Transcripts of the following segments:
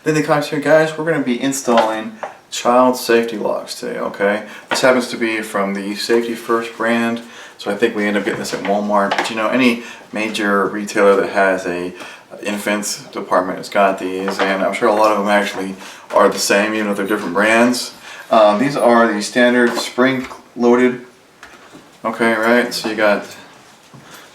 Then the comes here, guys, we're going to be installing child safety locks today, okay? This happens to be from the Safety First brand, so I think we end up getting this at Walmart. But you know, any major retailer that has a infant department has got these, and I'm sure a lot of them actually are the same, even if they're different brands. These are the standard spring-loaded, okay, right? So you got,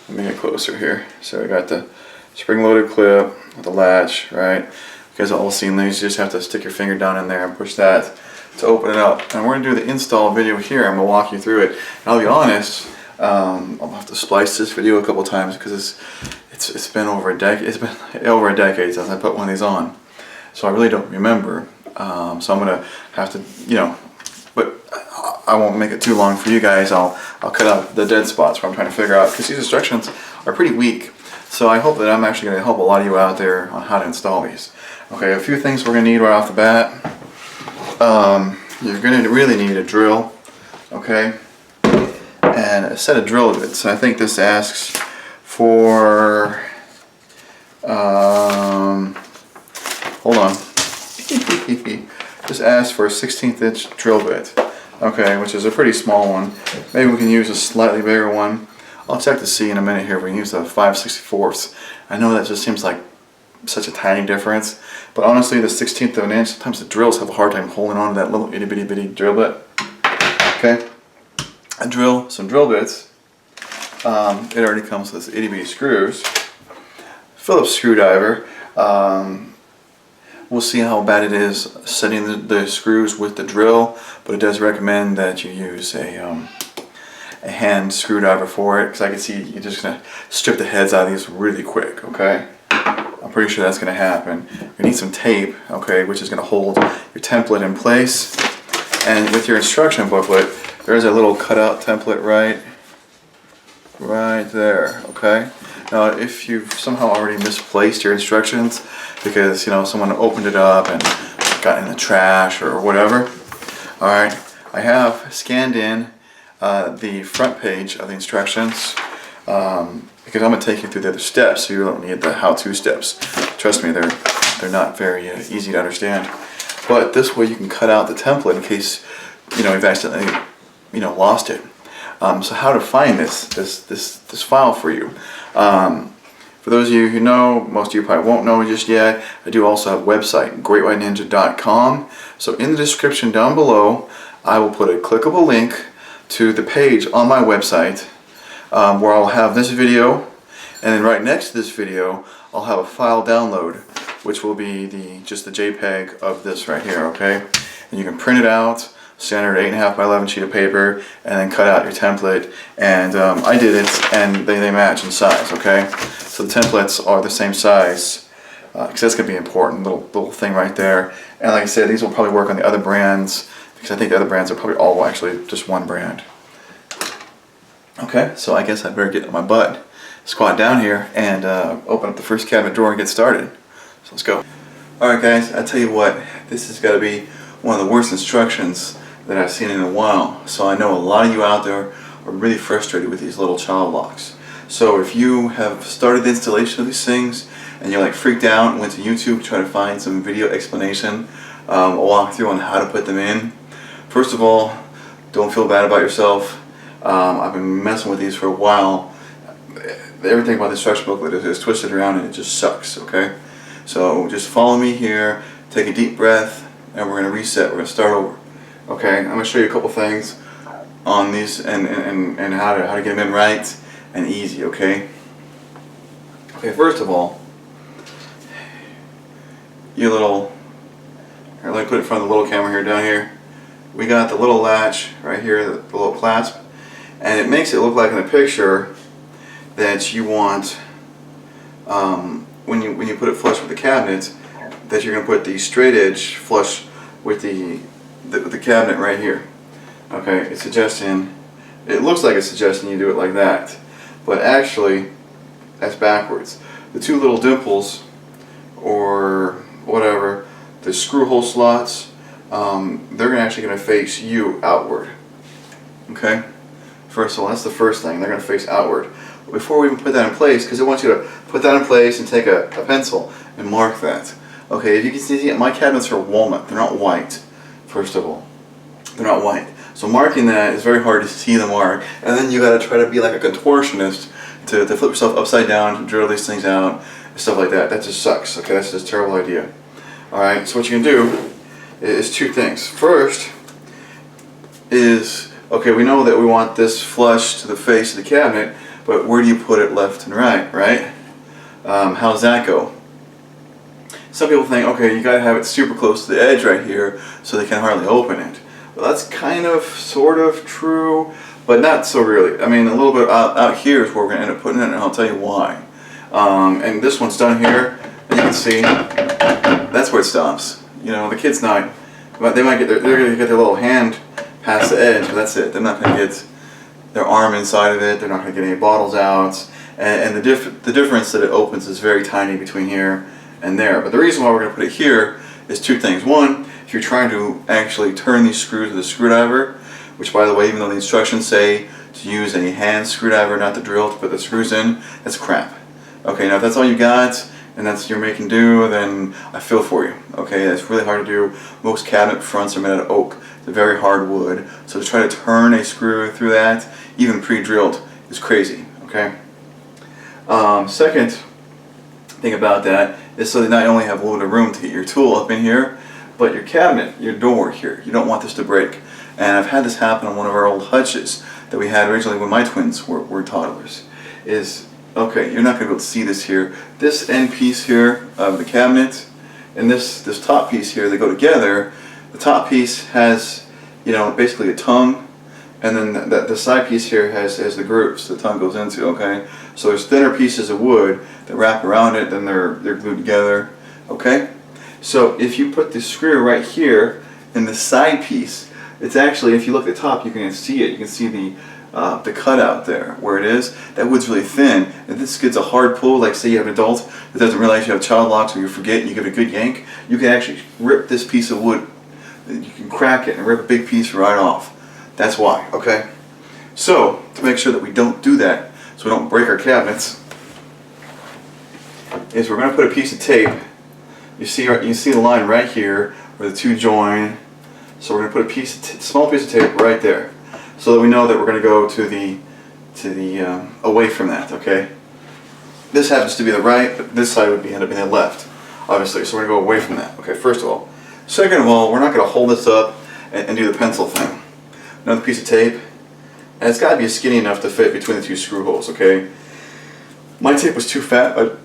let me get closer here. So we got the spring-loaded clip with the latch, right? You guys have all seen these. You just have to stick your finger down in there and push that to open it up. And we're going to do the install video here. I'm going to walk you through it. And I'll be honest, I'll have to splice this video a couple times because it's been over a decade. It's been over a decade since I put one of these on, so I really don't remember. So I'm going to have to, you know, but I won't make it too long for you guys. I'll cut out the dead spots where I'm trying to figure out, because these instructions are pretty weak. So I hope that I'm actually going to help a lot of you out there on how to install these. Okay, a few things we're going to need right off the bat. You're going to really need a drill, okay, and a set of drill bits. So I think this asks for, hold on, this asks for a 16th inch drill bit, okay, which is a pretty small one. Maybe we can use a slightly bigger one. I'll check to see in a minute here if we can use the 5/64. I know that just seems like such a tiny difference, but honestly the 16th of an inch, sometimes the drills have a hard time holding on to that little itty bitty drill bit. Okay, I drill some drill bits. It already comes with this itty bitty screws. Phillips screwdriver. We'll see how bad it is setting the screws with the drill, but it does recommend that you use a hand screwdriver for it, because I can see you're just going to strip the heads out of these really quick, okay? I'm pretty sure that's going to happen. You need some tape, okay, which is going to hold your template in place. And with your instruction booklet, there's a little cutout template right there, okay? Now, if you've somehow already misplaced your instructions because, you know, someone opened it up and got in the trash or whatever, all right, I have scanned in the front page of the instructions, because I'm going to take you through the other steps, so you don't need the how-to steps. Trust me, they're not very easy to understand. But this way you can cut out the template in case, you know, you've accidentally, you know, lost it. So how to find this file for you? For those of you who know, most of you probably won't know just yet, I do also have a website, greatwhiteninja.com. So in the description down below, I will put a clickable link to the page on my website, where I'll have this video, and then right next to this video I'll have a file download, which will be just the JPEG of this right here, okay? And you can print it out, standard 8.5 by 11 sheet of paper, and then cut out your template. And I did it, and they match in size, okay? So the templates are the same size, because that's going to be important, little thing right there. And like I said, these will probably work on the other brands, because I think the other brands are probably all actually just one brand. Okay, so I guess I'd better get on my butt, squat down here, and open up the first cabinet drawer and get started. So let's go. Alright guys, I tell you what, this has got to be one of the worst instructions that I've seen in a while. So I know a lot of you out there are really frustrated with these little child locks. So if you have started the installation of these things and you're like freaked out and went to YouTube to try to find some video explanation, a walkthrough on how to put them in, first of all, don't feel bad about yourself. I've been messing with these for a while. Everything about the instruction booklet is twisted around and it just sucks, okay? So just follow me here, take a deep breath, and we're going to reset. We're going to start over. Okay, I'm going to show you a couple things on these and how to get them in right and easy, okay? Okay, first of all, here, let me put it in front of the little camera here, down here. We got the little latch right here, the little clasp, and it makes it look like in the picture that you want, when you put it flush with the cabinet, that you're going to put the straight edge flush with the cabinet right here. Okay, it's suggesting, it looks like it's suggesting you do it like that, but actually that's backwards. The two little dimples, or whatever, the screw hole slots, they're actually going to face you outward. Okay? First of all, that's the first thing. They're going to face outward. Before we even put that in place, because it wants you to put that in place and take a pencil and mark that. Okay, if you can see, my cabinets are walnut. They're not white, first of all. They're not white. So marking that is very hard to see the mark. And then you got to try to be like a contortionist to flip yourself upside down, to drill these things out, and stuff like that. That just sucks. Okay, that's just a terrible idea. Alright, so what you can do is two things. First is, okay, we know that we want this flush to the face of the cabinet, but where do you put it left and right? How does that go? Some people think, okay, you gotta have it super close to the edge right here so they can hardly open it. Well, that's kind of, sort of true, but not so really. I mean, a little bit out here is where we're gonna end up putting it, and I'll tell you why. And this one's done here, and you can see that's where it stops. You know, the kid's not, but they're gonna get their little hand past the edge, but that's it. They're not gonna get their arm inside of it. They're not gonna get any bottles out, and the difference that it opens is very tiny between here and there. But the reason why we're gonna put it here is two things. One, if you're trying to actually turn these screws with a screwdriver, which by the way, even though the instructions say to use a hand screwdriver, not the drill to put the screws in, that's crap. Okay, now if that's all you got, and that's you're making do, then I feel for you. Okay, it's really hard to do. Most cabinet fronts are made out of oak. It's a very hard wood. So to try to turn a screw through that, even pre-drilled, is crazy. Okay. Second thing about that is so that not only have a little bit of room to get your tool up in here, but your cabinet, your door here, you don't want this to break. And I've had this happen on one of our old hutches that we had originally when my twins were toddlers. Is, okay, you're not going to be able to see this here. This end piece here of the cabinet and this top piece here, they go together. The top piece has, you know, basically a tongue, and then the side piece here has the grooves the tongue goes into, okay? So there's thinner pieces of wood that wrap around it, then they're glued together, okay? So if you put the screw right here in the side piece, it's actually, if you look at the top, you can see it. You can see the cutout there where it is. That wood's really thin. If this gets a hard pull, like say you have an adult that doesn't realize you have child locks or you forget and you give it a good yank, you can actually rip this piece of wood. You can crack it and rip a big piece right off. That's why, okay? So, to make sure that we don't do that, so we don't break our cabinets, is we're going to put a piece of tape. You see the line right here where the two join. So we're going to put a small piece of tape right there, so that we know that we're going to go to the away from that. Okay. This happens to be the right, but this side would end up being the left, obviously. So we're going to go away from that. Okay. First of all. Second of all, we're not going to hold this up and do the pencil thing. Another piece of tape, and it's got to be skinny enough to fit between the two screw holes. Okay. My tape was too fat, but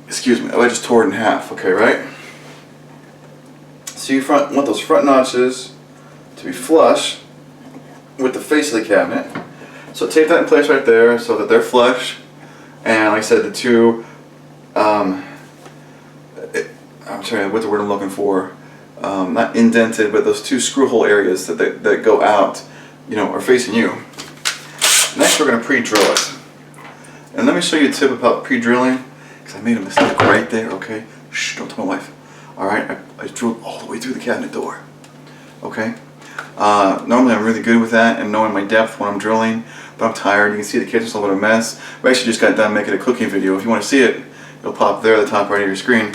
excuse me, I just tore it in half. Okay, right? So you want those front notches to be flush with the face of the cabinet. So tape that in place right there so that they're flush. And like I said, the two, I'm sorry, what the word I'm looking for, not indented, but those two screw hole areas that go out, you know, are facing you. Next we're going to pre-drill it. And let me show you a tip about pre-drilling, because I made a mistake right there, okay? Shh, don't tell my wife. Alright, I drilled all the way through the cabinet door. Okay? Normally I'm really good with that and knowing my depth when I'm drilling, but I'm tired. You can see the kitchen's a little bit of a mess. We actually just got done making a cooking video. If you want to see it, it'll pop there at the top right of your screen.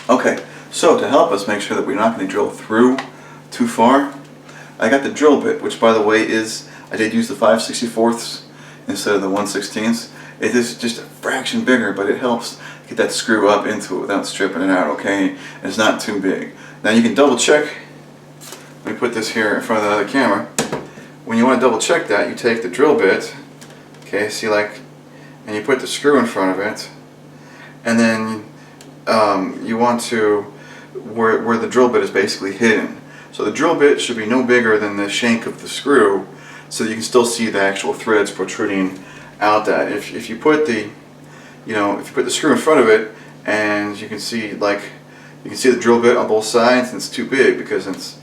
Okay, so to help us make sure that we're not going to drill through too far, I got the drill bit, which by the way is, I did use the 5/64 instead of the 1/16. It is just a fraction bigger, but it helps get that screw up into it without stripping it out, okay? And it's not too big. Now you can double check. Let me put this here in front of the other camera. When you want to double check that, you take the drill bit, okay, see like, and you put the screw in front of it, and then you want to, where the drill bit is basically hidden. So the drill bit should be no bigger than the shank of the screw, so that you can still see the actual threads protruding out that. If you put the, if you put the screw in front of it, and you can see the drill bit on both sides, and it's too big because it's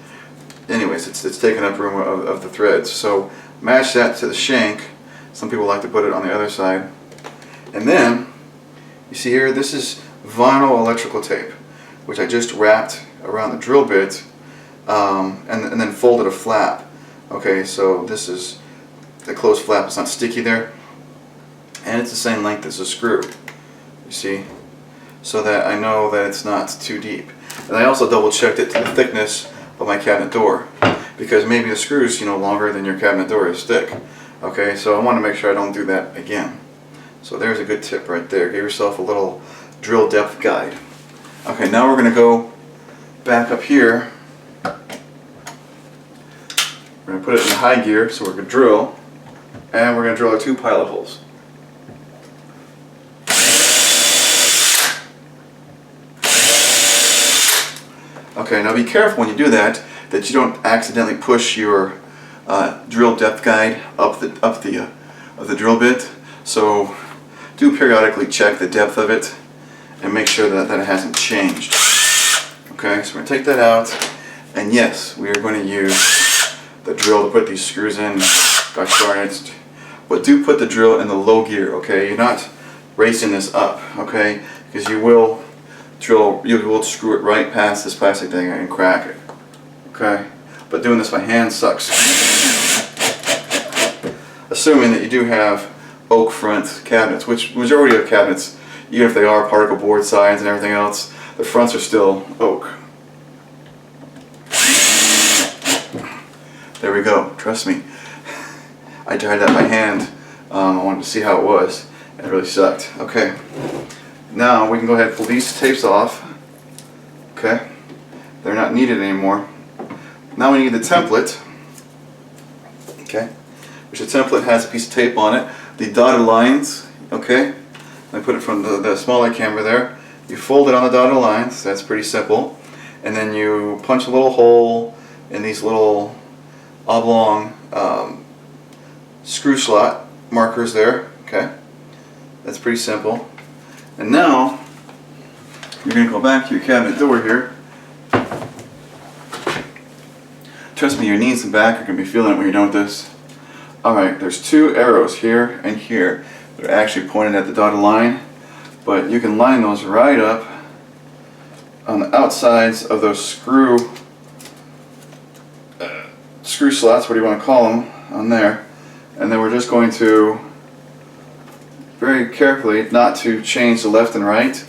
taking up room of the threads. So match that to the shank. Some people like to put it on the other side. And then, you see here, this is vinyl electrical tape, which I just wrapped around the drill bit, and then folded a flap. Okay, so this is the closed flap, it's not sticky there. and it's the same length as a screw, you see, so that I know that it's not too deep. And I also double checked it to the thickness of my cabinet door, because maybe the screws, you know, longer than your cabinet door is thick. Okay, so I want to make sure I don't do that again. So there's a good tip right there. Give yourself a little drill depth guide. Okay, now we're going to go back up here. We're going to put it in high gear so we're going to drill, and we're going to drill our 2 pilot holes. Okay, now be careful when you do that you don't accidentally push your drill depth guide up the drill bit. So do periodically check the depth of it and make sure that it hasn't changed. Okay, so we're going to take that out, and yes, we are going to use the drill to put these screws in. Gosh darn it. But do put the drill in the low gear, okay? You're not racing this up, okay? Because you will screw it right past this plastic thing and crack it. Okay? But doing this by hand sucks. Assuming that you do have oak front cabinets, which majority of cabinets, even if they are particle board sides and everything else, the fronts are still oak. There we go. Trust me. I tried that by hand. I wanted to see how it was, and it really sucked. Okay. Now we can go ahead and pull these tapes off. Okay. They're not needed anymore. Now we need the template. Okay. Which the template has a piece of tape on it. The dotted lines. Okay. I put it from the smaller camera there. You fold it on the dotted lines. That's pretty simple. And then you punch a little hole in these little oblong screw slot markers there. Okay. That's pretty simple. And now you're going to go back to your cabinet door here. Trust me, your knees and back are going to be feeling it when you're done with this. Alright, there's 2 arrows here and here. They're actually pointed at the dotted line, but you can line those right up on the outsides of those screw slots, what do you want to call them, on there. And then we're just going to very carefully not to change the left and right,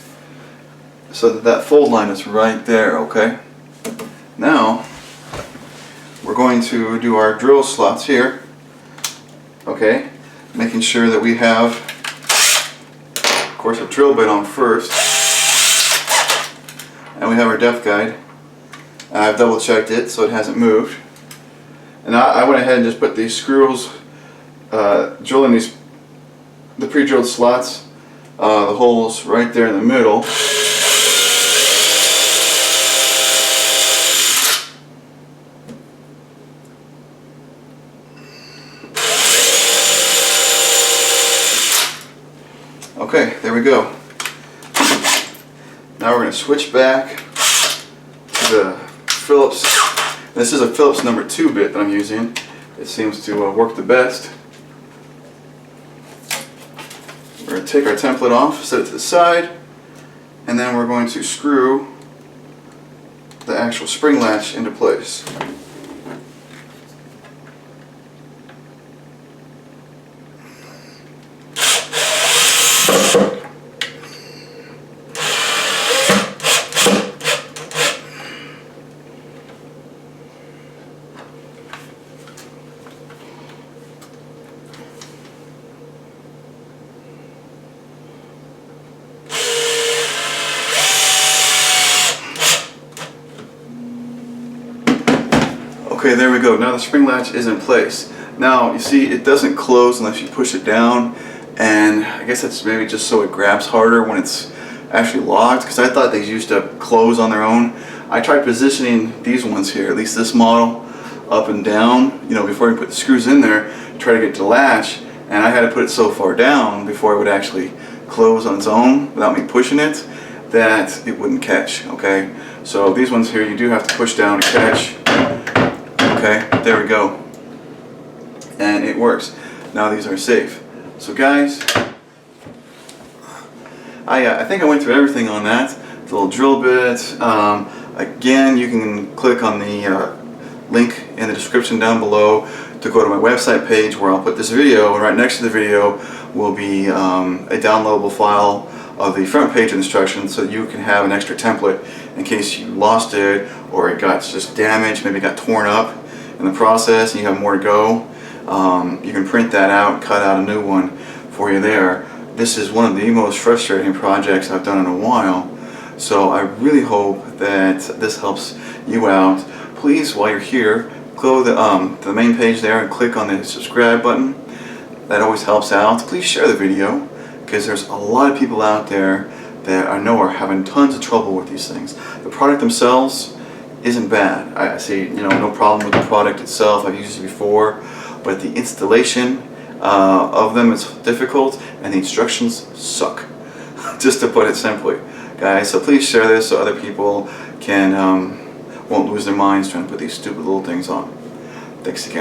so that fold line is right there. Okay. Now we're going to do our drill slots here. Okay, making sure that we have, of course, a drill bit on first, and we have our depth guide. I've double checked it so it hasn't moved, and I went ahead and just put these screws, drilling the pre-drilled slots, the holes right there in the middle. Okay, there we go. Now we're going to switch back to the Phillips. This is a Phillips number 2 bit that I'm using. It seems to work the best. We're going to take our template off, set it to the side, and then we're going to screw the actual spring latch into place. Okay, there we go. Now the spring latch is in place. Now you see it doesn't close unless you push it down, and I guess that's maybe just so it grabs harder when it's actually locked, because I thought they used to close on their own. I tried positioning these ones here, at least this model, up and down, you know, before you put the screws in there, try to get to latch, and I had to put it so far down before it would actually close on its own without me pushing it that it wouldn't catch. Okay, so these ones here you do have to push down to catch. Okay, there we go, and it works. Now these are safe. So guys, I think I went through everything on that. The little drill bit. Again, you can click on the link in the description down below to go to my website page where I'll put this video, and right next to the video will be a downloadable file of the front page instructions, so you can have an extra template in case you lost it or it got just damaged, maybe it got torn up in the process and you have more to go. You can print that out, cut out a new one for you there. This is one of the most frustrating projects I've done in a while, so I really hope that this helps you out. Please, while you're here, go to the main page there and click on the subscribe button. That always helps out. Please share the video, because there's a lot of people out there that I know are having tons of trouble with these things. The product themselves isn't bad. I see, no problem with the product itself. I've used it before, but the installation of them is difficult, and the instructions suck. Just to put it simply, guys. So please share this so other people can won't lose their minds trying to put these stupid little things on. Thanks again.